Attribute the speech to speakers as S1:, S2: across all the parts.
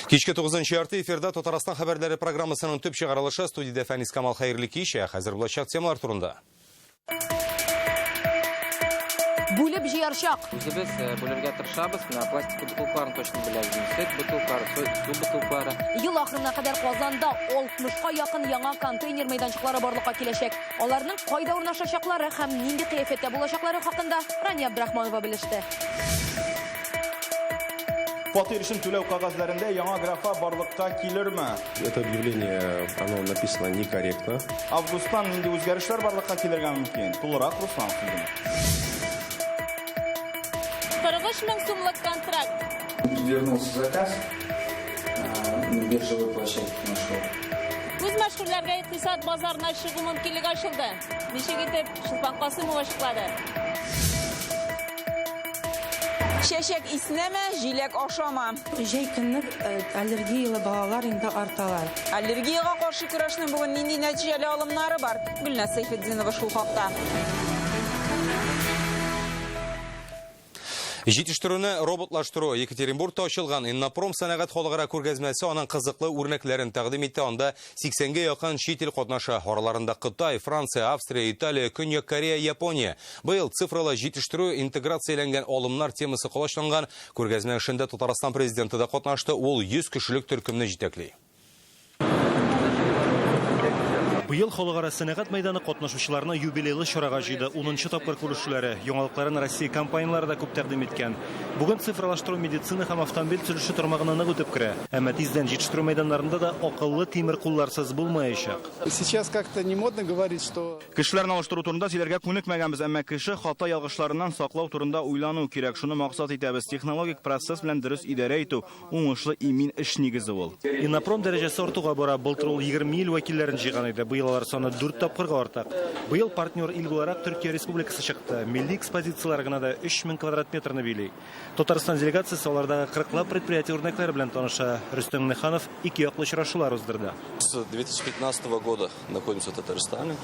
S1: Кичке 9-нчы ярты эфирда Татарстан хәбәрләре программасының төп чыгарылышы студияда Фәнис Камал хәерле кич, хәзер булачак темалар турында.
S2: Бүлеп җыярчак.
S3: Үзебез бүләргә тырышабыз, пластик бутылкаларын точно беләбез. Сөт бутылкалары, су бутылкалары.
S2: Ел ахырына кадәр Казанда 60-ка якын яңа контейнер мәйданчыклары барлыкка киләчәк. Аларның кайда урнашачаклары һәм нинди кыяфәттә булачаклары хакында Рания Абдрахманова белеште.
S4: Фатир өчен түләү кагазларында яңа графа барлыкка килерме?
S5: Это объявление, оно написано некорректно.
S4: Августан нинди үзгәрешләр барлыкка килергә мөмкин? Тулырак Руслан сүзен.
S2: 40 мең сумлык контракт.
S6: Вернулся заказ, биржевой площадке нашел.
S2: Үз мәшгульләргә икътисад базарына чыгу мөмкинлеге ачылды. Ничек итеп Шулпан Касымова ачыклады.
S7: Чәчәк иснәме, җиләк ашама.
S8: Җәй көнне аллергиялы балалар инде арталар.
S7: Аллергияга каршы көрәшнең бүген нинди нәтиҗәле алымнары бар? Гөлназ Сайфетдинова шул хакта.
S1: Җитештерүне роботлаштыру Екатеринбургта ачылган Иннопром сәнәгать халыкара күргәзмәсе аның кызыклы үрнәкләрен тәкъдим итте. Анда 80-гә якын чит ил катнаша. Араларында Кытай, Франция, Австрия, Италия, Көньяк Корея, Япония. Быел цифрлы җитештерү интеграцияләнгән алымнар темасы кылышланган. Күргәзмә эшендә Татарстан президенты да катнашты. Ул 100 кешелек төркемне җитәкли.
S9: Быел халыкара сәнәгать мәйданы катнашучыларны юбилейлы чарага җыйды. 10-нчы тапкыр күрешүләре, яңалыкларын Россия компаниялары да күп тәкъдим иткән. Бүген цифрлаштыру медицина һәм автомобиль төзелеше тармагына нык үтеп керә. Әмма тиздән җитештерү мәйданнарында да акыллы тимер кулларсыз булмаячак.
S10: Сейчас как-то не модно говорить, что
S4: Кешеләрне алыштыру турында сөйләргә күнекмәгәнбез, әмма кеше хата ялгышларыннан саклау турында уйлану кирәк. Шуны максат итәбез. Технологик процесс белән дөрес идарә итү уңышлы имин эш нигезе ул.
S9: Иннопром дәрәҗәсе артуга бара. Былтыр ул 20 ил вәкилләрен җыйган иде. Быел алар саны 4 тапкырга артак. Быел партнер ил буларак Төркия Республикасы чыкты. Милли экспозициялар гына да 3000 квадрат метрны били. Татарстан делегациясе алардагы 40 предприятие үрнәкләре белән таныша. Рөстәм Миханов ике яклы очрашулар уздырды.
S5: С 2015 года находимся в Татарстане.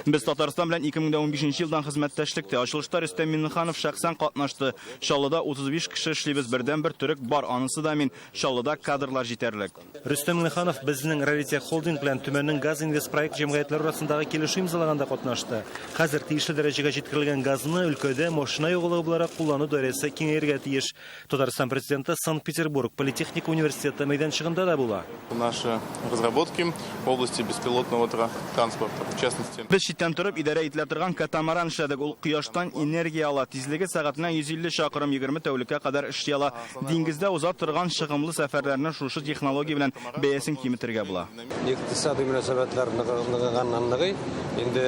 S4: Без Татарстан белән 2015 елдан хезмәттәшлектә. Ачылышта Рөстәм Миханов шәхсән катнашты. Шаллыда 35 кеше эшлибез, бердән-бер төрек бар. Анысы да мин. Шаллыда кадрлар җитәрлек.
S9: Рөстәм Миханов безнең Раритех холдинг белән Төмәннең газ инвест проект җәмгыятьләре арасындагы килешү имзалаганда катнашты. Хәзер тиешле дәрәҗәгә җиткерелгән газны өлкәдә машина югылыгы буларак куллану даирәсе киңәяргә тиеш. Татарстан президенты Санкт-Петербург политехника университеты мәйданчыгында да була.
S11: Наши разработки в области беспилотного транспорта, в частности.
S4: Без читтән торып идарә ителә торган катамаран эшләдек. Ул кояштан энергия ала. Тизлеге сәгатенә 150 чакрым 20 тәүлеккә кадәр эшли ала. Диңгездә уза торган шыгымлы сәфәрләрне шушы технология белән бәясен киметергә була.
S12: Икътисади мөнәсәбәтләр ныгыганнан-ныгый. Инде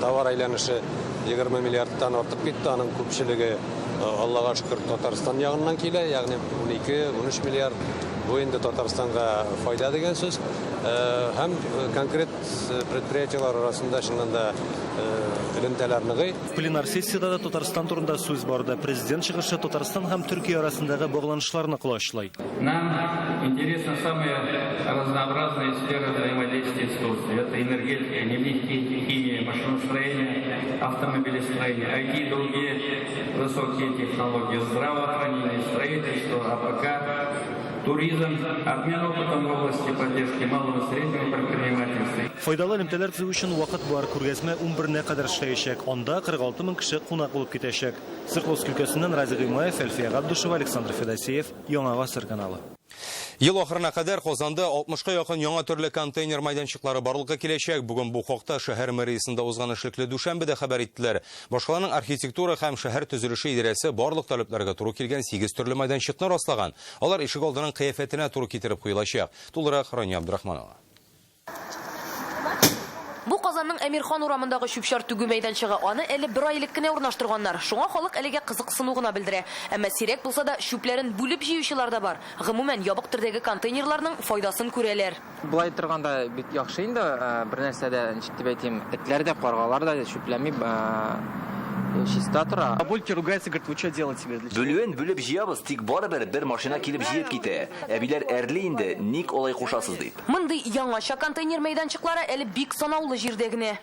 S12: товар әйләнеше 20 миллиардтан артып китте. Аның күпчелеге Аллага шөкер Татарстан ягыннан килә, ягъни 12-13 миллиард. Бу инде Татарстанга файда дигән сүз. Һәм конкрет предприятиелар арасында шундый элемтәләр ныгый.
S9: Пленар сессияда да Татарстан турында сүз барды. Президент чыгышы Татарстан һәм Төркия арасындагы багланышларны кылышлай.
S6: Нам интересна самая разнообразная сфера взаимодействия с Турцией. Это энергетика, нефть, химия, машиностроение, автомобилестроение, IT и другие высокие технологии, здравоохранение, строительство, АПК, туризм, обмен опытом в области поддержки малого и среднего предпринимательства.
S9: Файдалы элемтәләр төзү өчен вакыт бар. Күргәзмә 11-нә кадәр эшләячәк. Анда 46 мең кеше кунак булып китәчәк. Свердловск өлкәсеннән Разия Гыймаев, Әлфия Габдушева, Александр Федосеев, Яңа Гасыр каналы.
S1: Ел ахырына кадәр Казанда 60-ка якын яңа төрле контейнер мәйданчыклары барлыкка киләчәк. Бүген бу хакта шәһәр мэриясендә узган эшлекле дүшәмбедә хәбәр иттеләр. Башкаланың архитектура һәм шәһәр төзелеше идарәсе барлык таләпләргә туры килгән 8 төрле мәйданчыкны раслаган. Алар ишек алдының кыяфәтенә туры китереп куелачак. Тулырак Рания Абдрахманова.
S2: Бу Казанның Әмирхан урамындагы чүпчәр түгү мәйданчыгы, аны әле бер ай элек кенә урнаштырганнар. Шуңа халык әлегә кызыксыну гына белдерә. Әмма сирәк булса да чүпләрен бүлеп җыючылар да бар. Гомумән ябык төрдәге контейнерларның файдасын күрәләр.
S3: Булай торганда бик яхшы инде, бер нәрсәдә дип әйтим, этләр дә, каргалар да чүпләми чиста тора.
S10: Бульки ругается, говорит, вы что делаете себе?
S13: Бүлүен бүлеп җыябыз, тик барыбер бер машина килеп җыеп китә. Әбиләр әрле инде, ник алай кушасыз дип.
S2: Мондый яңача контейнер мәйданчыклары әле бик санаулы җирдә генә.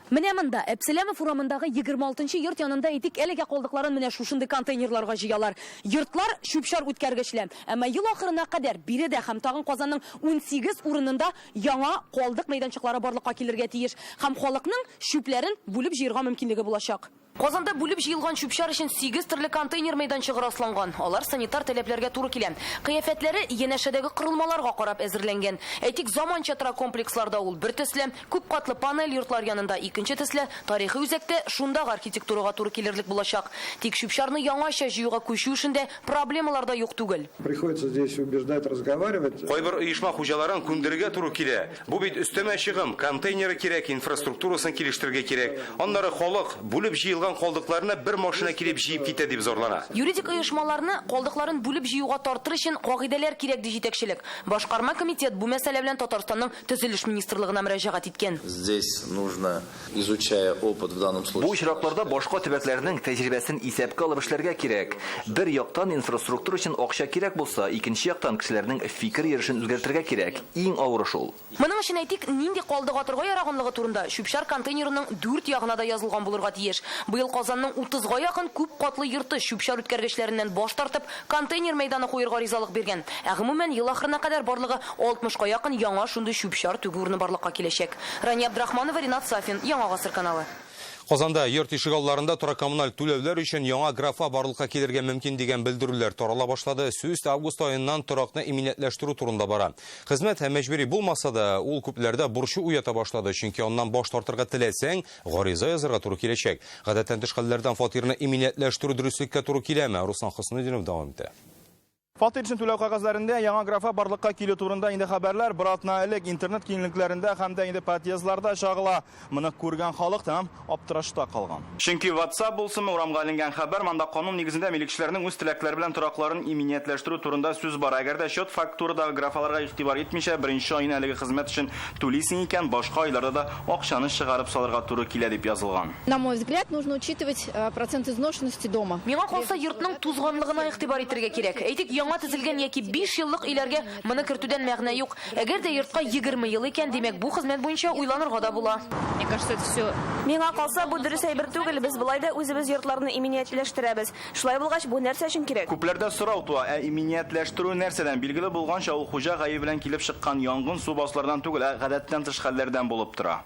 S2: Менә монда Әпселәмов урамындагы 26-нчы йорт янында әйтик, әлегә калдыкларын менә шушындый контейнерларга җыялар. Йортлар шүп-шар үткәргечле. Әмма ел ахырына кадәр биредә һәм тагын Казанның 18 урынында яңа калдык мәйданчыклары барлыкка килергә тиеш. Һәм халыкның шүпләрен бүлеп җыярга мөмкинлеге булачак. Казанда бүлеп җыелган шүп-шар өчен 8 төрле контейнер мәйданчыгы расланган. Алар санитар таләпләргә туры килә. Кыяфәтләре янәшәдәге корылмаларга карап әзерләнгән. Әйтик, заманча тора комплексларда ул бер төсле, күп катлы панель йортлар янында икенче төсле, тарихи үзәктә шундагы архитектурага туры килерлек булачак. Тик шүп-шарны яңача җыюга күчү эшендә проблемалар да юк түгел.
S14: Приходится здесь убеждать, разговаривать.
S1: Кайбер оешма хуҗаларын күндерергә туры килә. Бу бит өстәмә чыгым, контейнеры кирәк, инфраструктурасын килештерергә кирәк. Аннары халык бүлеп җыелган калдыкларны бер машина килеп җыеп китә дип зорлана. Юридик оешмаларны калдыкларын бүлеп җыюга тартыр өчен кагыйдәләр кирәк ди җитәкчелек. Башкарма комитет бу мәсьәлә белән Татарстанның төзелеш министрлыгына мөрәҗәгать иткән.
S15: Здесь нужно, изучая опыт в данном случае.
S13: Бу очракларда башка төбәкләрнең тәҗрибәсен исәпкә алып эшләргә кирәк. Бер яктан инфраструктура өчен акча кирәк булса, икенче яктан кешеләрнең фикер йөришен үзгәртергә кирәк. Иң авыры шул.
S2: Моның өчен әйтик, нинди калдык атырга яраганлыгы турында шүп-шар контейнерының 4 ягына да язылган булырга тиеш. Быел Казанның 30-га якын күп катлы йорты шүп-шар үткәргечләреннән баш тартып, контейнер мәйданы куярга ризалык биргән. Гомумән ел ахырына кадәр барлыгы 60-га якын яңа шундый шүп-шар түгү урыны барлыкка киләчәк. Рания Абдрахманова, Ринат Сафин, Яңа Гасыр каналы. Казанда йорт ишек алларында тора коммуналь түләүләр өчен яңа графа барлыкка килергә мөмкин дигән белдерүләр тарала башлады. Сүз август аеннан торакны иминиятләштерү турында бара. Хезмәт һәм мәҗбүри булмаса да, ул күпләрдә бурчы уята башлады, чөнки аннан баш тартырга теләсәң, гариза язарга туры киләчәк. Гадәттән тыш хәлләрдән фатирны иминиятләштерү дөреслеккә туры киләме? Руслан Хөснетдинов дәвам итә.
S4: Фатир өчен түләү кагазларында яңа графа барлыкка килү турында инде хәбәрләр бер атна элек интернет киңлекләрендә һәм дә инде подъездларда чагыла. Моны күргән халык там аптырашта калган. Чөнки WhatsApp булсымы урамга алынган хәбәр, монда канун нигезендә милекчеләрнең үз теләкләре белән торакларын иминиятләштерү турында сүз бар. Әгәр дә счет фактурадагы графаларга игътибар итмичә, беренче айны әлеге хезмәт өчен түлисең икән, башка айларда да акчаны чыгарып салырга туры килә дип язылган.
S16: На мой взгляд, нужно учитывать процент изношенности дома.
S2: Миңа калса йортның тузганлыгына игътибар итәргә кирәк. Әйтик, яңа төзелгән яки 5 еллык иләргә моны кертүдән мәгънә юк. Әгәр дә йортка 20 ел икән, димәк бу хезмәт буенча уйланырга да була.
S16: Мне кажется, это все.
S17: Миңа калса, бу дөрес әйбер түгел. Без болай да үзебез йортларны иминиятләштерәбез. Шулай булгач, бу нәрсә өчен кирәк?
S4: Күпләрдә сорау туа, иминиятләштерү нәрсәдән билгеле булганча, ул хуҗа гаи белән килеп чыккан янгын су басулардан түгел, гадәттән тыш хәлләрдән булып тора.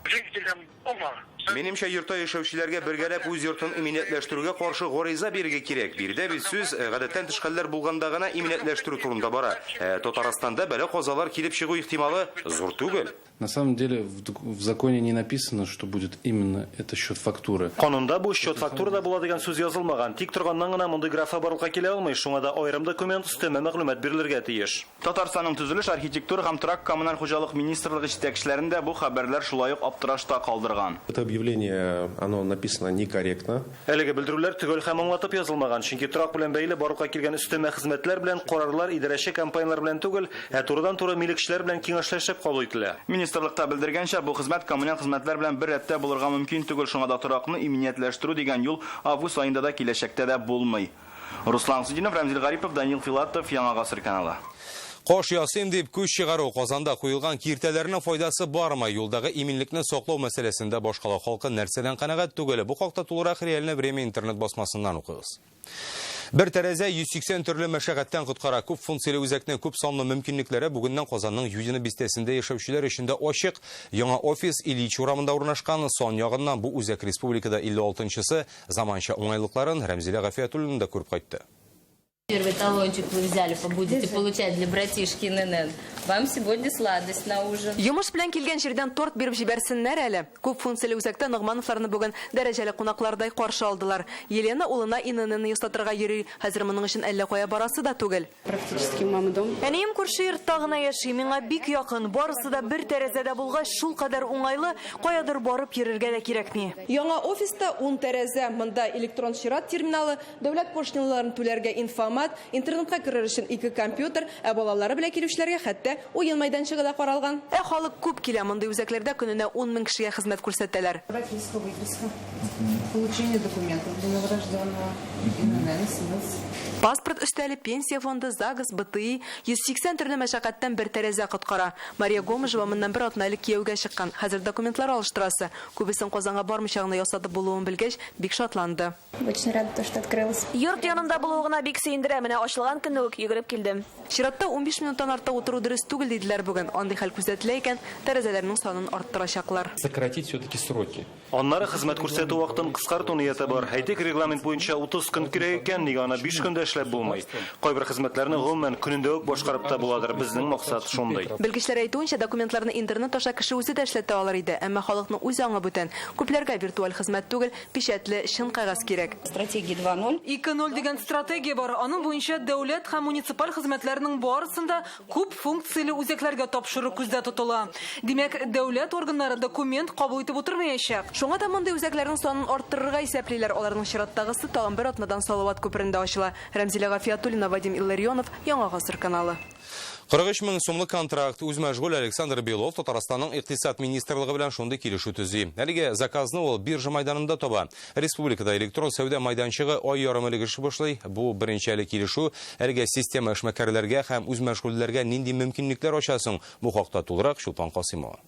S4: Минемчә, йортта яшәүчеләргә бергәләп үз йортын иминиятләштерүгә каршы гариза бирергә кирәк. Бирдә бит сүз гадәттән тыш хәлләр булганда гына иминиятләштерү турында бара. Татарстанда бәлә казалар килеп чыгу ихтималы зур түгел.
S18: На самом деле в законе не написано, что будет именно это счет фактуры.
S9: Канунда бу счет фактурада була дигән сүз язылмаган. Тик торганнан гына мондый графа барлыкка килә алмый, шуңа да аерым документ өстәмә мәгълүмат бирелергә тиеш.
S4: Татарстанның төзелеш, архитектура һәм торак коммуналь хуҗалык министрлыгы җитәкчеләрендә бу хәбәрләр шулай ук аптырашта калдырган.
S19: Это объявление, оно написано некорректно.
S9: Әлеге белдерүләр төгәл һәм аңлатып язылмаган, чөнки торак белән бәйле барлыкка килгән өстәмә хезмәтләр белән карарлар идарәче компаниялар белән түгел, турыдан-туры милекчеләр белән киңәшләшеп кабул ителә.
S4: Министрлыкта белдергәнчә, бу хезмәт коммуналь хезмәтләр белән бер рәттә булырга мөмкин түгел, шуңа да торакны иминиятләштерү дигән юл август аенда да киләчәктә дә булмый. Руслан Хөснетдинов, Рамзил Гарипов, Данил Филатов, Яңа Гасыр каналы.
S1: Кош ясыйм дип күч чыгару Казанда куелган киртәләрнең файдасы бармы? Юлдагы иминлекне саклау мәсьәләсендә башкала халкы нәрсәдән канәгать түгел? Бу хакта тулырак реальне время интернет басмасыннан укыгыз. Бер тәрәзә 180 төрле мәшәкатьтән коткара. Күп функцияле үзәкнең күп санлы мөмкинлекләре бүгеннән Казанның Юдино бистәсендә яшәүчеләр өчен дә ачык. Яңа офис Ильич урамында урнашкан. Сон ягыннан бу үзәк республикада 56-нчысы заманча уңайлыкларын Рәмзилә Гафиятуллина да күреп кайтты.
S20: Первый талончик вы взяли, будете получать для братишки ННН. Вам сегодня сладость на ужин.
S21: Йомыш белән килгән җирдән торт биреп җибәрсеннәр әле. Күп функцияле үзәктә Ногмановларны бүген дәрәҗәле кунаклардай каршы алдылар. Елена улына ИННны ясатырга йөри. Хәзер моның өчен әллә кая барасы да түгел.
S17: Практически мама дом.
S21: Әнием күрше йортта гына яши, миңа бик якын. Барысы да бер тәрәзәдә булгач, шул кадәр уңайлы, каядыр барып йөрергә дә кирәкми. Яңа офиста 10 тәрәзә, монда электрон чират терминалы, дәүләт пошлиналарын түләргә инфомат, автомат, интернетка керер өчен 2 компьютер, балалары белән килүчеләргә хәтта уен майданчыгы да каралган. Халык күп килә мондай үзәкләрдә көненә 10 мең кешегә хезмәт күрсәтәләр.
S8: Получение документов для новорожденного,
S21: Паспорт өстәле, пенсия фонды, ЗАГС, БТИ 180 төрле мәшәкатьтән бер тәрәзә коткара. Мария Гомышева моннан бер атналы кияүгә чыккан. Хәзер документлар алыштырасы. Күбесен Казанга бармыйча гына ясатып булуын белгәч, бик шатланды.
S17: Очень рада, то, что открылось. Йорт янында булуына бик сөендерә, менә ачылган көнне үк йөгереп килдем.
S21: Чиратта 15 минуттан артык утыру дөрес түгел диделәр бүген. Андый хәл күзәтелә икән, тәрәзәләрнең санын арттырачаклар.
S22: Сократить все-таки сроки.
S9: Аннары хезмәт күрсәтү вакытын кыскарту нияте бар. Әйтик, регламент буенча 30 көн кирәк икән, нигә аны 5 көндә эшләп булмый. Кайбер хезмәтләрне гомумән көнендә үк башкарып та буладыр. Безнең максат шундый.
S21: Белгечләр әйтүенчә, документларны интернет аша кеше үзе дә эшләтә алыр иде, әмма халыкның үзе аңа бүтән. Күпләргә виртуаль хезмәт түгел, печатле чын кагаз кирәк.
S8: Стратегия 2.0.
S21: 2.0 дигән стратегия бар. Аның буенча дәүләт һәм муниципаль хезмәтләрнең барысында күп функцияле үзәкләргә тапшыру күздә тотыла. Димәк, дәүләт органнары документ кабул итеп утырмаячак. Шуңа да мондай үзәкләрнең санын арттырырга исәплиләр. Аларның чираттагысы тагын бер атнадан Салават күперендә ачыла. Рәмзилә Гафиятуллина, Вадим Илларионов, Яңа гасыр каналы.
S1: 43 мең сумлык контракт үз мәшгуль Александр Белов Татарстанның икътисад министрлыгы белән шундый килешү төзи. Әлегә заказны ул биржа майданында таба. Республикада электрон сәүдә майданчыгы ай ярым элек эш башлый. Бу беренче килешү әлегә система эшмәкәрләргә һәм үз мәшгульләргә нинди мөмкинлекләр ачасың? Бу хакта тулырак Шулпан Касыймова.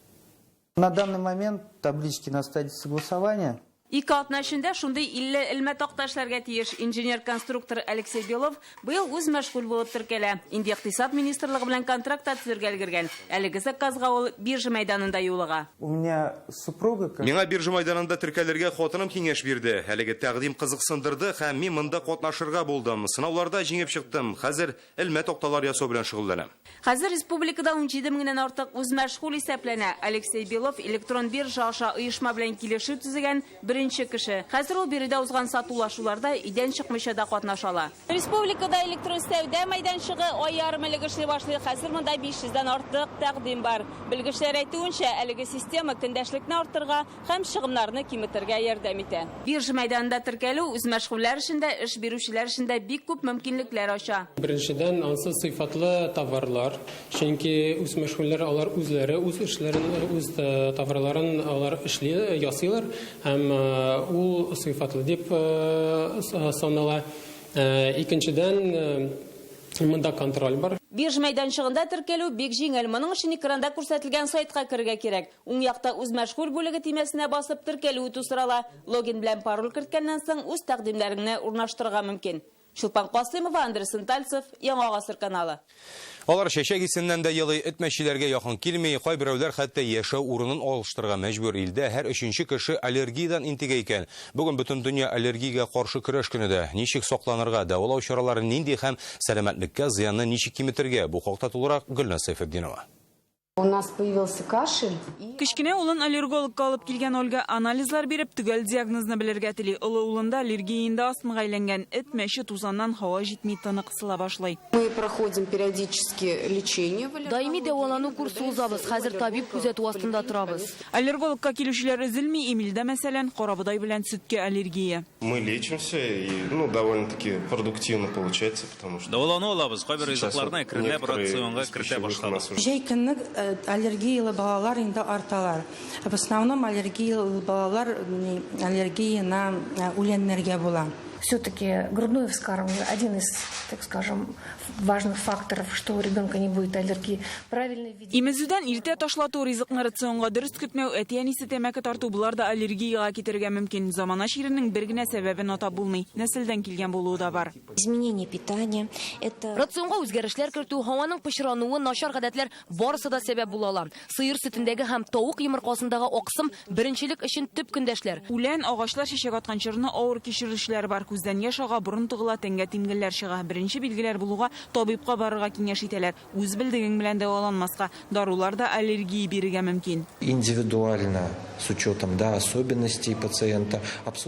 S23: На данный момент таблички на стадии согласования.
S7: Ике атна эчендә шундый 50 элмә такта эшләргә тиеш инженер-конструктор Алексей Белов быел үз мәшгуль булып теркәлә. Инде икътисад министрлыгы белән контракт төзергә өлгергән. Әлеге заказга ул биржа майданында юлыга.
S23: У меня супруга...
S1: Миңа биржа майданында теркәләргә хатыным киңәш бирде. Әлеге тәкъдим кызыксындырды һәм мин монда катнашырга булдым. Сынауларда җиңеп чыктым. Хәзер элмә такталар ясау белән шөгыльләнәм.
S7: Хәзер республикада 17 меңнән артык үз мәшгуль исәпләнә. Алексей Белов электрон биржа аша оешма белән килешү төзегән беренче кеше. Хәзер ул биредә узган сатулашуларда идән чыкмыйча да катнашала. Республикада электрон сәүдә майданчыгы ай ярым элек эшли башлый. Хәзер монда 500-дән артык тәкъдим бар. Белгечләр әйтүенчә, әлеге система көндәшлекне арттырырга һәм чыгымнарны киметергә ярдәм итә. Биржа майданында теркәлү үз мәшгульләр эшендә, эш бирүчеләр эшендә бик күп мөмкинлекләр ача.
S24: Беренчедән, ансыз сыйфатлы товарлар, чөнки үз мәшгульләр алар үзләре үз эшләрен, үз товарларын алар эшли, ясыйлар һәм ул сыйфатлы дип санала. Икенчедән, монда контроль бар.
S7: Биржа майданчыгында теркәлү бик җиңел. Моның өчен экранда күрсәтелгән сайтка керергә кирәк. Уң якта үз мәшгуль бүлеге тимәсенә басып теркәлү тусырала. Логин белән пароль керткәннән соң үз тәкъдимнәреңне урнаштырырга мөмкин. Шулпан Касыймова, Андрей Сентальцев, Яңа гасыр каналы.
S1: Алар чәчәк исеннән дә елый этмәчеләргә якын килмей, кайберәүләр хәтта яшәү урынын алыштырырга мәҗбүр. Илдә һәр 3нче кеше аллергиядан интегә икән. Бүген бөтен дөнья аллергиягә каршы көрәш көне. Ничек сакланырга, дәвалау чаралары нинди һәм сәламәтлеккә зыянны ничек киметергә? Бу хакта тулырак Гөлназ Сайфетдинова.
S8: У нас появился кашель.
S25: Кичкенә улын аллергологка алып килгән Ольга анализлар биреп, төгәл диагнозны белергә тели. Улы улында аллергияда астмага әйләнгән, этмәче тузаннан һава җитми, тыны кысыла башлый.
S8: Мы проходим периодически лечение.
S2: Даими дәвалану курсы узабыз. Хәзер табиб күзәтү астында торабыз.
S25: Аллергологка килүчеләр өзелми, Эмилдә мәсәлән, карабыдай белән сөткә аллергия.
S11: Мы лечимся и довольно-таки продуктивно получается, потому что...
S4: Дәвалану алабыз, кайбер ризыкларны әкренләп рационга кертә башладык.
S26: Җәй көнне аллергиялы балалар инде арталар. В основном аллергиялы балалар аллергия на үләннәргә була.
S27: Все-таки грудное вскармливание один из, так скажем, важных факторов, что у ребенка не будет аллергии. Правильно видеть.
S25: Имезүдән иртә ташлату, ризыкны рационга дөрес көтмәү, әти-әнисе тәмәке тарту булар да аллергияга китергә мөмкин. Замана ширенең бер генә сәбәбен атап булмый. Нәселдән килгән булуы да бар.
S27: Изменение питания это
S2: Рационга үзгәрешләр кертү, һаваның пычрануы, начар гадәтләр барысы да сәбәп була ала. Сыер сөтендәге һәм тавык йомыркасындагы аксым беренчелек өчен төп көндәшләр.
S25: Үлән, агачлар чәчәк аткан чорны авыр кичерүчләр бар. Күздән яшь ага, борын тыгыла, тәнгә тимгәлләр чыга. Беренче билгеләр булуга табибка барырга киңәш итәләр. Үз белдегең белән дәваланмаска, дарулар да аллергия бирергә мөмкин.
S28: Индивидуально, с учетом особенностей пациента.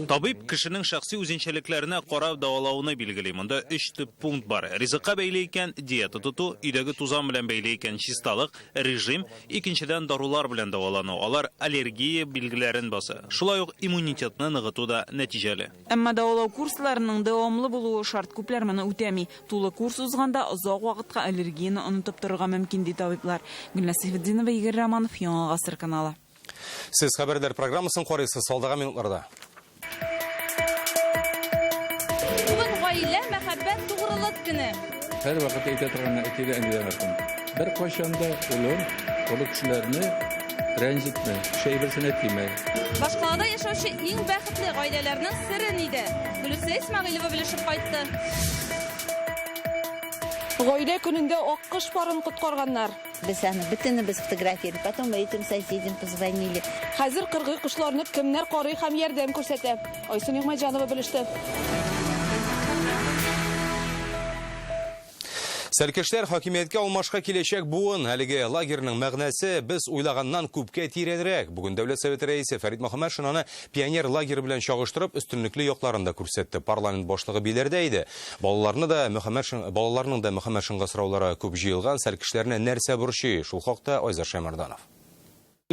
S4: Табиб кешенең шәхси үзенчәлекләренә карап дәвалауны билгели. Монда 3 төп пункт бар. Ризыкка бәйле икән диета тоту, өйдәге тузан белән бәйле икән чисталык, режим, икенчедән дарулар белән дәвалану. Алар аллергия билгеләрен баса. Шулай ук иммунитетны ныгыту да нәтиҗәле.
S25: Әмма дәвалау курсы Курсларының дәвамлы булуы шарт, күпләр моны үтәми. Тулы курс узганда озак вакытка аллергияны онытып торырга мөмкин ди табиблар. Гөлназ Сәйфетдинова, Игорь Романов, Яңа Гасыр каналы.
S1: Сез хәбәрдар программасын карыйсыз салдагы минутларда.
S3: Бүген гаилә мәхәббәт тугрылык көне.
S5: Һәр вакыт әйтә торган әйтелә әндиләрдән. Бер кашанда улы кешеләрне рәнҗетмә, шәйберсенә тимә.
S3: Башкалада яшәүче иң бәхетле гаиләләрнең сыры нидә? Гөлүсә Исмәгыйлова белешеп кайтты. Гаилә көнендә аккыш парын коткарганнар.
S6: Без фотографировали, потом этим соседям позвонили.
S3: Хәзер кыргый кошларны кемнәр карый һәм ярдәм күрсәтә? Айсин Нигъмәтҗанова белеште.
S1: Сәлкешләр хакимияткә алмашка киләчәк буын. Әлеге лагерның мәгънәсе без уйлаганнан күпкә тирәнрәк. Бүген Дәүләт Советы рәисе Фәрит Мөхәммәтшин аны пионер лагеры белән чагыштырып, өстенлекле якларын да күрсәтте. Парламент башлыгы биләрдә иде. Балаларның да Мөхәммәтшинга сораулары күп җыелган. Сәлкешләрне нәрсә борчый? Шул хакта Айзар Шаймарданов.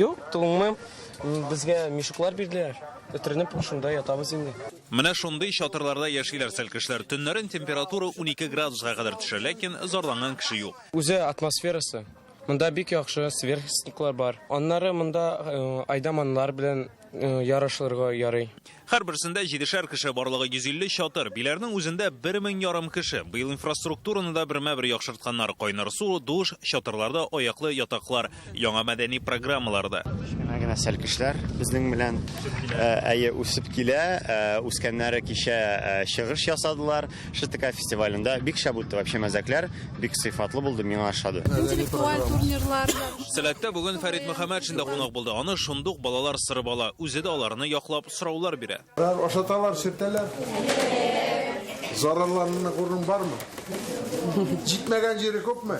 S10: Юк, тулмым. Безгә мишуклар бирделәр. Өтеренеп шунда ятабыз инде.
S12: Менә шундый чатырларда яшиләр сәлкешләр. Төннәрен температура 12 градуска кадәр төшә, ләкин зарланган кеше юк.
S10: Үзе атмосферасы. Монда бик яхшы сверхсветлар бар. Аннары монда айдаманнар белән ярышларга ярый.
S12: Һәрберсендә 7шәр кеше барлыгы 150 чатыр. Биләрнең үзендә 1500 кеше. Быел инфраструктураны да бермә-бер яхшыртканнар. Кайнар су, душ, чатырларда аяклы ятаклар, яңа мәдәни программаларда.
S14: Генә сәлкешләр безнең белән үсеп килә, үскәннәре кичә чыгыш ясадылар. ШТК фестивалендә бик шәп үтте, вообще мәзәкләр бик сыйфатлы булды, миңа ошады.
S3: Интеллектуаль турнирлар.
S12: Сәләттә бүген Фәрит Мөхәммәтшин да кунак булды. Аны шундук балалар сыры бала, үзе дә аларны яклап сораулар бирә.
S15: Ашаталар, сөртәләр. Зарарларының урын бармы? Җитмәгән җире күпме?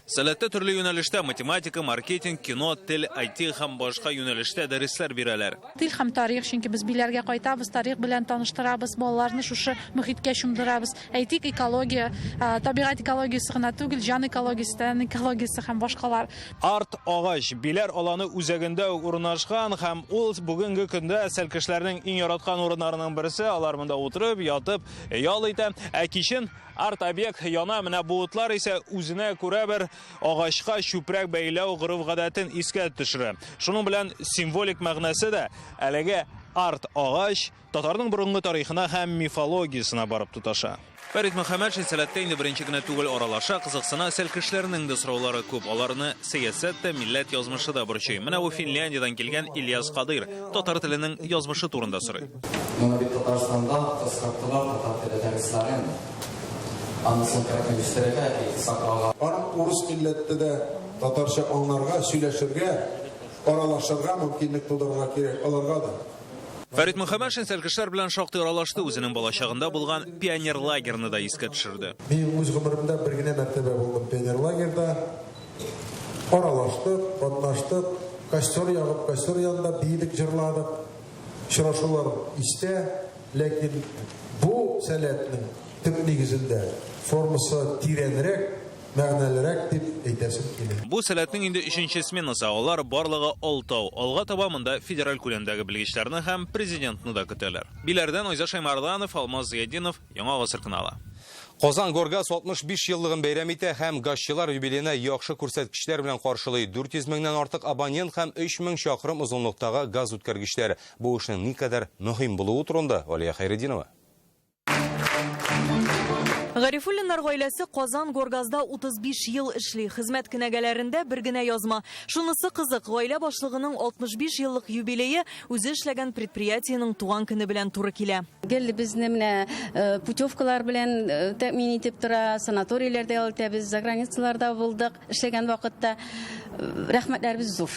S12: Сәләттә төрле юнәлештә математика, маркетинг, кино, тел, IT һәм башка юнәлештә дәресләр бирәләр.
S22: Тел һәм тарих, чөнки без биләргә кайтабыз, тарих белән таныштырабыз, балаларны шушы мөхиткә чумдырабыз. Әйтик, экология, табигать экологиясе гына түгел, җан экологиясе, тән экологиясе һәм башкалар.
S12: Арт агач биләр аланы үзәгендә урнашкан һәм ул бүгенге көндә сәлкешләрнең иң яраткан урыннарының берсе. Алар монда утырып, ятып, ял итә. Ә кичен арт объект яна, менә буытлар исә үзенә күрә бер агачка чүпрәк бәйләү горыф-гадәтен искә төшерә. Шуның белән символик мәгънәсе дә әлеге арт агач татарның борынгы тарихына һәм мифологиясына барып тоташа. Фәрит Мөхәммәтшин сәләттә инде беренче генә түгел аралаша, кызыксына, сәлкешләрнең дә сораулары күп. Аларны сәясәт тә, милләт язмышы да борчый. Менә бу Финляндиядан килгән Ильяс Кадыр татар теленең язмышы турында сорый.
S29: Моны бит Татарстанда кыскартылар татар теле дәресләрен. Анысын кәрәк өстәргә саклауга.
S15: Аның урыс милләтте дә татарча аңларга, сөйләшергә, аралашырга мөмкинлек тудырырга кирәк аларга да.
S12: Фәрит Мөхәммәтшин сәлкешләр белән шактый аралашты, үзенең балачагында булган пионер лагерны да искә төшерде.
S15: Мин үз гомеремдә бер генә мәртәбә булдым пионер лагерьда. Аралаштык, катнаштык, костер ягып, костер янында бийлек җырладык. Шырашулар истә, ләкин бу сәләтнең төп нигезендә формасы тирәнрәк, мәгънәлерәк дип әйтәсем килә.
S12: Бу сәләтнең инде 3нче сменасы, алар барлыгы Алтау. Алга таба монда федераль күләмдәге белгечләрне һәм президентны да көтәләр. Биләрдән Айзар Шаймарданов, Алмаз Зиядинов, Яңа Гасыр каналы.
S1: Казан Горгаз 65 еллыгын бәйрәм итә һәм газчылар юбилейны яхшы күрсәткечләр белән каршылый. 400 меңнән артык абонент һәм 3000 чакрым озынлыктагы газ үткәргечләр. Бу эшнең никадәр мөһим булуы турында Алия Хайретдинова.
S30: Гарифуллиннар гаиләсе Казан Горгазда 35 ел эшли. Хезмәт кенәгәләрендә бер генә язма. Шунысы кызык, гаилә башлыгының 65 еллык юбилее үзе эшләгән предприятиенең туган көне белән туры килә.
S31: Гел безне менә путевкалар белән тәэмин итеп тора, санаторийларда ялтабыз, заграницаларда булдык. Эшләгән вакытта рәхмәтләребез зур.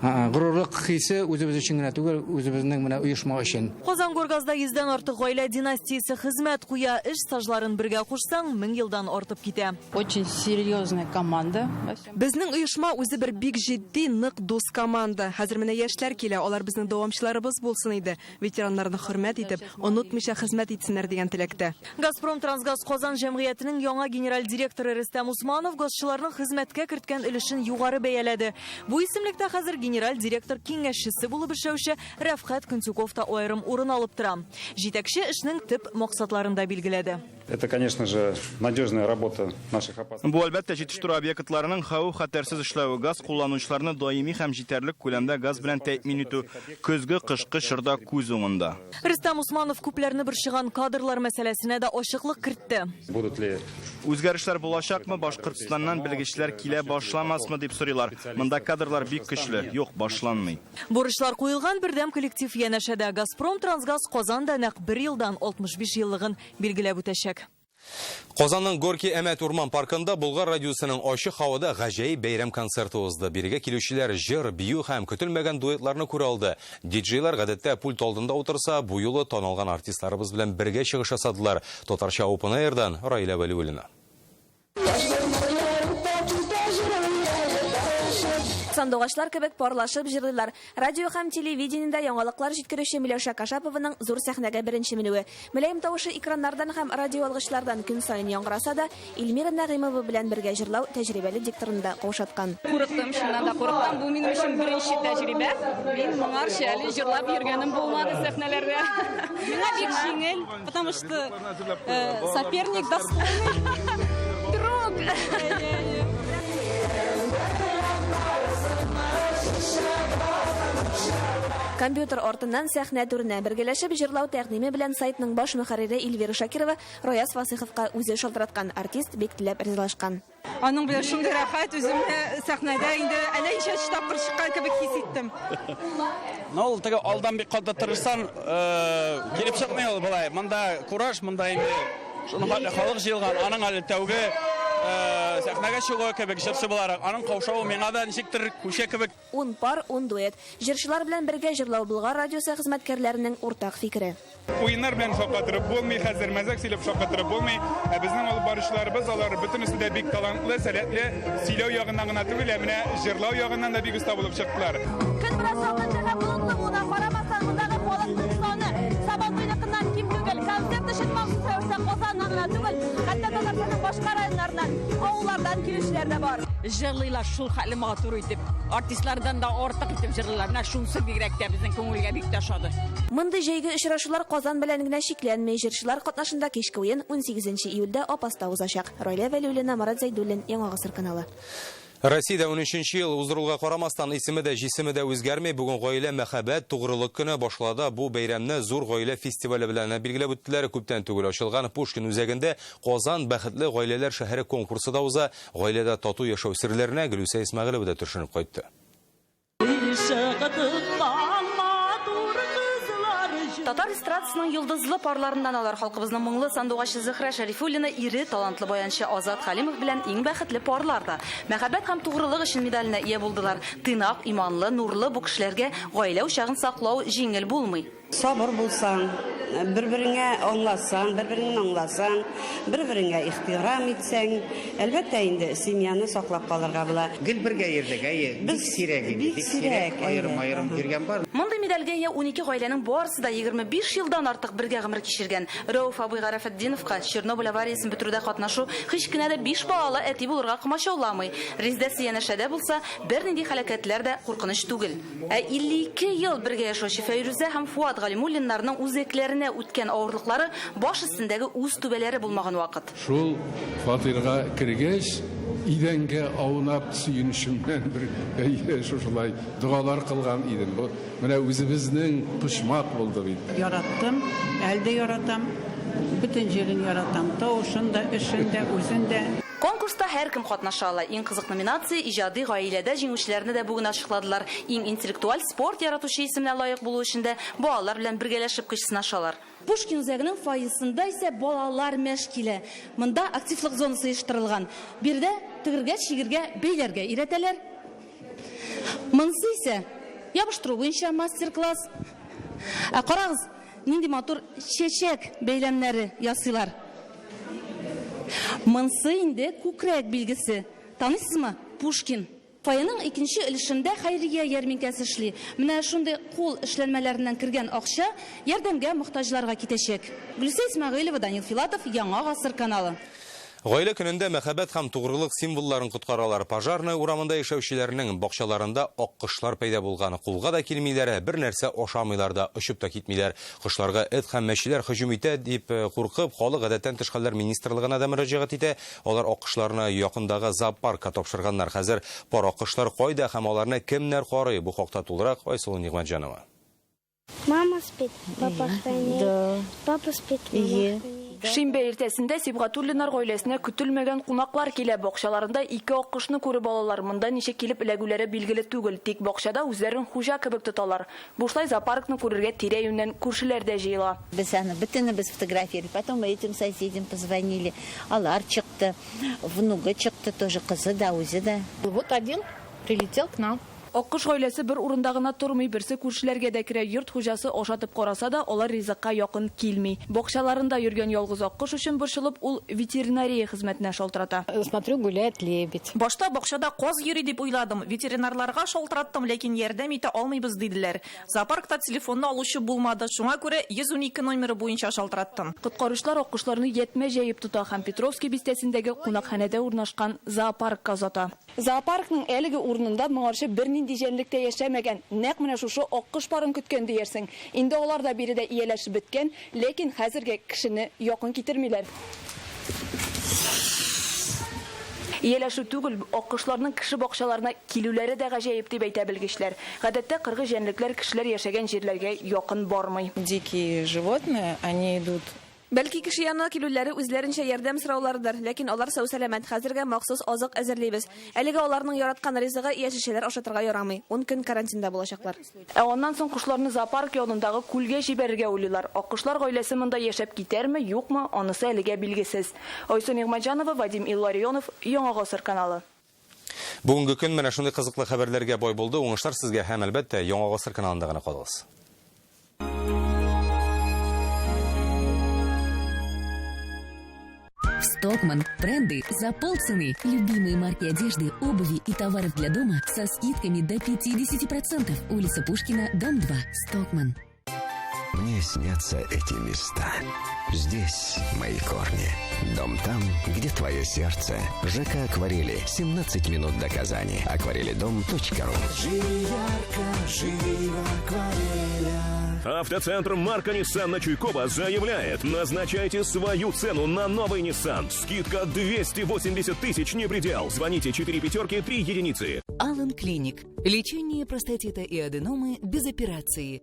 S32: Горурлык хисе үзебез өчен генә түгел, үзебезнең менә оешма өчен.
S30: Казан Горгазда 100дән артык гаилә династиясе хезмәт куя, эш стажларын бергә кушсаң 1000 елдан артып китә.
S31: Очень серьезная команда.
S30: Безнең оешма үзе бер бик җитди, нык дус команда. Хәзер менә яшьләр килә, алар безнең дәвамчыларыбыз булсын иде. Ветераннарны хөрмәт итеп, онытмыйча хезмәт итсеннәр дигән теләктә. Газпром Трансгаз Казан җәмгыятенең яңа генераль директоры Рөстәм Усманов газчыларның хезмәткә керткән өлешен югары бәяләде. Бу исемлектә хәзер генераль директор киңәшчесе булып эшләүче Рәфхәт Көнтюков та аерым урын алып тора. Җитәкче эшнең төп максатларында билгеләде.
S7: Это, конечно же, надежная работа наших опасных.
S4: Бу әлбәттә җитештерү объектларының хәвеф-хәтәрсез эшләве, газ кулланучыларны даими һәм җитәрлек күләмдә газ белән тәэмин итү көзге, кышкы чорда күз уңында.
S30: Рөстәм Усманов күпләрне борчыган кадрлар мәсьәләсенә дә ачыклык кертте.
S7: Будут ли
S4: Үзгәрешләр булачакмы, Башкортстаннан белгечләр килә башламасмы дип сорыйлар. Монда кадрлар бик көчле, юк, башланмый.
S30: Бурычлар куелган бердәм коллектив янәшәдә Газпром Трансгаз Казанда нәкъ 1 елдан 65 еллыгын билгеләп үтәчәк.
S1: Казанның Горький Әмәт Урман паркында Болгар радиосының ачык һавада гаҗәй бәйрәм концерты узды. Бирегә килүчеләр җыр, бию һәм көтелмәгән дуэтларны күрә алды. Диджейлар гадәттә пульт алдында утырса, бу юлы танылган артистларыбыз белән бергә чыгыш ясадылар. Татарча Open Air'дан Раилә Вәлиуллина.
S8: Сандугачлар кебек парлашып җырлыйлар. Радио һәм телевидениедә яңалыклар җиткерүче Миләүшә Кашаповның зур сәхнәгә беренче менүе. Мөлаем тавышы экраннардан һәм радио алгычлардан көн саен яңгыраса да, Илмира Нәгыймова белән бергә җырлау тәҗрибәле дикторында каушаткан.
S3: Курыктым, шуннан да курыктым. Бу минем өчен беренче тәҗрибә. Мин моңарча әле җырлап йөргәнем булмады сәхнәләрдә. Миңа бик җиңел, потому что соперник достойный. Друг.
S8: Компьютер артыннан сәхнә түренә бергәләшеп җырлау тәкъдиме белән сайтның баш мөхәррире Эльвира Шакирова Рояз Фасыйховка үзе шалтыраткан артист бик теләп ризалашкан.
S3: Аның белән шундый рәхәт, үземне сәхнәдә инде әнә ишә тапкыр чыккан кебек хис иттем.
S9: Ул теге алдан бик катты тырышсан, килеп чыкмый ул булай. Монда кураж, монда инде шуны халык җыелган, аның әле тәүге сәхнәгә чыгуы кебек җырчы буларак, аның каушавы миңа да ничектер күчә кебек.
S8: 10 пар, 10 дуэт. Җырчылар белән бергә җырлау Болгар радиосы хезмәткәрләренең уртак фикере.
S13: Уеннар белән шаккатырып булмый, хәзер мәзәк сөйләп шаккатырып булмый. Безнең алып барышларыбыз алар бөтенесе бик талантлы, сәләтле, сөйләү ягыннан гына түгел, менә җырлау ягыннан да бик уста булып чыктылар.
S8: Көн белән салкын җырга булыклы була, карамастан мондагы халыкның саны, сабантуйлыкыннан ким түгел, концерт өчен махсус рәвештә Казаннан гына түгел, хәтта Татарстанның башка районнарыннан, авыллардан килүчеләр дә бар.
S3: Җырлыйлар шул хәтле матур итеп, артистлардан да артык итеп җырлыйлар. Менә шунысы бигрәк тә безнең күңелгә бик ташады.
S8: Мондый җәйге очрашулар Казан белән генә шикләнмәй, җырчылар катнашында кичке уен 18 июльдә Апаста узачак. Раилә Вәлиуллина, Марат Зәйдуллин, Яңа Гасыр каналы.
S1: Россиядә 13-нче ел уздырылуга карамастан исеме дә җисеме дә үзгәрмәй, бүген гаилә мәхәббәт, тугрылык көне башлады. Бу бәйрәмне зур гаилә фестивале белән билгеләп үттеләр. Күптән түгел ачылган Пушкин үзәгендә Казан бәхетле гаиләләр шәһәре конкурсы да уза. Гаиләдә тату яшәү серләренә Гөлүсә Исмәгыйлова да төшенеп кайтты.
S2: Татар эстрадасының йолдызлы парларыннан алар халкыбызның моңлы сандугачы Зөһрә Шәрифуллина ире талантлы баянчы Азат Халимов белән иң бәхетле парларда. Мәхәббәт һәм тугрылык өчен медаленә ия булдылар. Тыйнак, иманлы, нурлы бу кешеләргә гаилә учагын саклау җиңел булмый.
S16: Сабыр булсаң, бер-береңә аңласаң, бер-береңне аңласаң, бер-береңә ихтирам итсәң, әлбәттә инде семьяны саклап калырга була.
S17: Гел бергә йөрдек, бик сирәк, аерым йөргән бар.
S2: Мондый медальгә ия 12 гаиләнең барысы да 25 елдан артык бергә гомер кичергән. Рәүф абый Гарафетдиновка Чернобыль авариясын бетерүдә катнашу һич кенә дә 5 балалы әти булырга комачауламый. Рездәсе янәшәдә булса, бернинди һәлакәтләр дә куркыныч түгел. 52 ел бергә яшәүче Фәйрүзә һәм Фуат Галимуллиннарның үзәкләренә үткән авырлыклары баш өстендәге үз түбәләре булмаган вакыт.
S5: Шул фатирга кергәч, идәнгә аунап сөенешемнән бер шулай дуалар кылган идем. Бу менә үзебезнең пошмак булды бит.
S26: Яраттым, әлдә яратам. Бүтән җирен яратам. Тавышын да, эшен дә, үзен дә.
S2: Конкурста һәркем катнаша ала. Иң кызык номинация иҗади гаиләдә җиңүчеләрне дә бүген ачыкладылар. Иң интеллектуаль спорт яратучы исеменә лаек булу өчен дә балалар белән бергәләшеп көч сынашалар. Пушкин үзәгенең фойесында исә балалар мәш килә. Монда активлык зонасы оештырылган. Бирдә тыгырга, чигергә, бәйләргә өйрәтәләр. Монысы исә ябыштыру буенча мастер-класс. Карагыз, нинди матур чәчәк бәйләмнәре ясыйлар. Монысы инде күкрәк билгесе. Танысызмы? Пушкин. Фойеның икенче өлешендә хәйрия ярминкәсе эшли. Менә шундый кул эшләнмәләреннән кергән акча ярдәмгә мохтаҗларга китәчәк. Гөлүсә Исмәгыйлова, Данил Филатов, Яңа Гасыр каналы.
S1: Гаилә көнендә мәхәббәт һәм тугрылык символларын коткаралар. Пожарный урамында яшәүчеләрнең бакчаларында ак кошлар пайда булган. Кулга да килмиләр, бер нәрсә ашамыйлар да, очып та китмиләр. Кошларга эт һәм мәчеләр һөҗүм итә дип куркып, халык гадәттән тыш хәлләр министрлыгына да мөрәҗәгать итә. Алар ак кошларны якындагы зоопаркка тапшырганнар. Хәзер пар ак кошлар кайда һәм аларны кемнәр карый? Бу хакта тулырак Айсылу Нигъмәтҗанова.
S6: Мама спит, папа охраняет. Папа спит, мама охраняет.
S2: Шимбә иртәсендә Сибгатуллиннар гаиләсенә көтелмәгән кунаклар килә. Бакчаларында 2 ак кошны күреп алалар. Монда ничек килеп эләгүләре билгеле түгел. Тик бакчада үзләрен хуҗа кебек тоталар. Бушлай зоопаркны күрергә тирә-юньнән күршеләр дә җыела.
S10: Без аны бөтенебез фотографировали. Потом этим соседям позвонили. Алар чыкты, внугы чыкты, тоже кызы да, үзе да.
S6: Вот один прилетел к нам.
S2: Аккош гаиләсе бер урында гына тормый, берсе күршеләргә дә керә. Йорт хуҗасы ашатып караса да, алар ризыкка якын килми. Бакчаларында йөргән ялгыз аккош өчен борчылып, ул ветеринария хезмәтенә шалтырата.
S6: Смотрю, гуляет лебедь.
S11: Башта бакчада каз йөри дип уйладым. Ветеринарларга шалтыраттым, ләкин ярдәм итә алмыйбыз диделәр. Зоопаркта телефонны алучы булмады. Шуңа күрә 112 номеры буенча шалтыраттым.
S2: Коткаручылар аккошларны ятмә җәеп тота һәм Петровский бистәсендәге кунакханәдә урнашкан зоопаркка озата. Зоопаркның әлеге урынында моңарчы бернинди җәнлектә яшәмәгән, нәкъ менә шушы аккош парын көткән диярсең. Инде алар да биредә ияләшеп беткән, ләкин хәзергә кешене якын китермиләр. Ияләшү түгел, аккошларның кеше бакчаларына килүләре дә гаҗәеп дип әйтә белгечләр. Гадәттә кыргы җәнлекләр кешеләр яшәгән җирләргә якын бармый.
S6: Дикие животные, они идут.
S8: Бәлки кеше янына килүләре үзләренчә ярдәм сорауларыдыр, ләкин алар сау-сәламәт. Хәзергә махсус азык әзерлибез. Әлегә аларның яраткан ризыгы яшелчәләр ашатырга ярамый. 10 көн карантинда булачаклар.
S2: Аннан соң кошларны зоопарк янындагы күлгә җибәрергә уйлыйлар. Аккошлар гаиләсе монда яшәп китәрме, юкмы, анысы әлегә билгесез. Айсылу Нигъмәтҗанова, Вадим Илларионов, Яңа Гасыр каналы.
S1: Бүгенге көн менә шундый кызыклы хәбәрләргә бай булды. Уңышлар сезгә һәм әлбәттә Яңа Гасыр каналында гына калыгыз.
S18: Stockmann. Бренды за полцены. Любимые марки одежды, обуви и товаров для дома со скидками до 50%. Улица Пушкина, дом 2. Stockmann.
S19: Мне снятся эти места. Здесь мои корни. Дом там, где твое сердце. ЖК «Акварели». 17 минут до Казани. Акварелидом.ру.
S20: Живи ярко, живи в акварелях.
S21: Автоцентр марка Nissan на Чуйкова заявляет: назначайте свою цену на новый Nissan. Скидка 280 тысяч не предел. Звоните 4 пятерки 3 единицы.
S23: Аллен Клиник. Лечение простатита и аденомы без операции.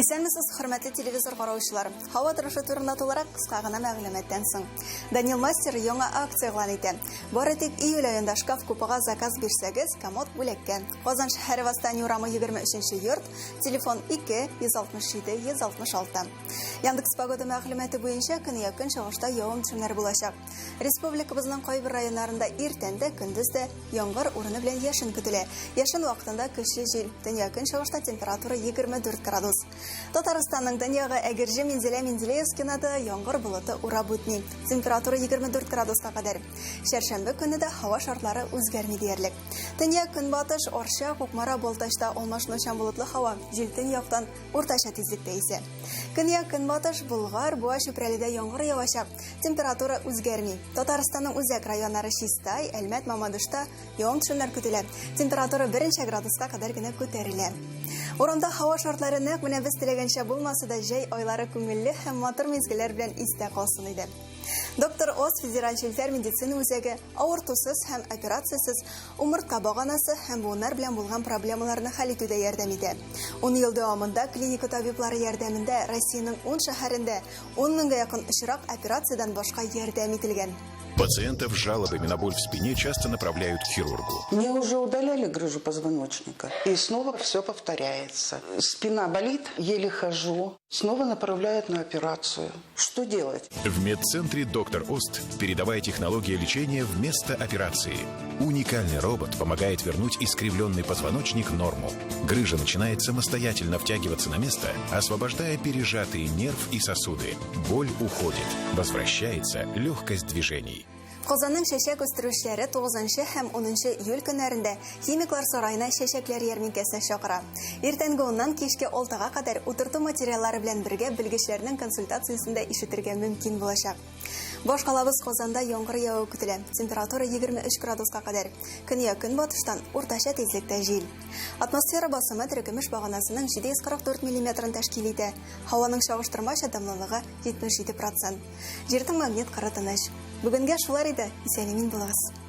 S24: Исәнмесез, хөрмәтле телевизор караучылар. Һава торышы турында тулырак кыска гына мәгълүматтан соң. Данил Мастер яңа акция игълан итә. Бары тик июль аенда шкаф купыга заказ бирсәгез, комод бүләккә. Казан шәһәре Восстание урамы 23-нче йорт, телефон 2 167 166. Яндекс погода мәгълүматы буенча көньяк чыгышта явым-төшемнәр булачак. Республикабызның кайбер районнарында иртән дә, көндез дә яңгыр урыны белән яшен көтелә. Яшен вакытында көчле җил, төньяк чыгышта температура 24 градус. Татарстанның дөньяга әгерҗе Менделеевскида яңгыр болыты урап үтми. Температура 24 градуска кадәр. Шәршәмбе көнне дә һава шартлары үзгәрми диярлек. Төньяк көнбатыш, Орча, Кукмара, Болташта алмашынучан болытлы һава, җил төньяктан уртача тизлектә исә. Көньяк көнбатыш, Болгар, Буа, Чүпрәледә яңгыр явачак. Температура үзгәрми. Татарстанның үзәк районнары Чистай, Әлмәт, Мамадышта явым-төшемнәр көтелә. Температура 1 градуска кадәр генә күтәрелә. Урамда һава шартлары нәкъ менә без теләгәнчә булмаса да, җәй айлары күңелле һәм матур мизгелләр белән истә калсын иде. Доктор Оз федераль шәһәр медицина үзәге авыртусыз һәм операциясыз умыртка баганасы һәм буыннар белән булган проблемаларны хәл итүдә ярдәм итә. 10 ел дәвамында клиника табиблары ярдәмендә Россиянең 10 шәһәрендә 10 меңгә якын очрак операциядән башка ярдәм ителгән.
S25: Пациентов с жалобами на боль в спине часто направляют к хирургу.
S27: Мне уже удаляли грыжу позвоночника, и снова все повторяется. Спина болит, еле хожу.
S4: Снова направляют на операцию. Что делать?
S25: В медцентре «Доктор Ост» передовая технология лечения вместо операции. Уникальный робот помогает вернуть искривленный позвоночник в норму. Грыжа начинает самостоятельно втягиваться на место, освобождая пережатые нерв и сосуды. Боль уходит. Возвращается легкость движений.
S24: Qozonning shashak o'stiruvchilari 9 ham 10 iyul kunlarida Ximiklar saroyina shashaklar yarmarkasida chaqira. Ertangi 10dan kechki 6ga qadar o'tirtu materiallari bilan birga bilgichlarning konsultatsiyasida ishitirga mumkin bo'lacak. Bosh qalabız Qozonda yomg'ir yog'i kutiladi. Temperatura 23 gradusga qadar. Kunyo kunbotishdan o'rtacha tezlikda jil. Atmosfera bosimi tirkimish bag'onasining 744 mm tashkil etadi. Havoning shovishtirmash damliligi 77%. Yerning magnit qaratinish. Bugunga shular edi. Isanimin bo'lasiz.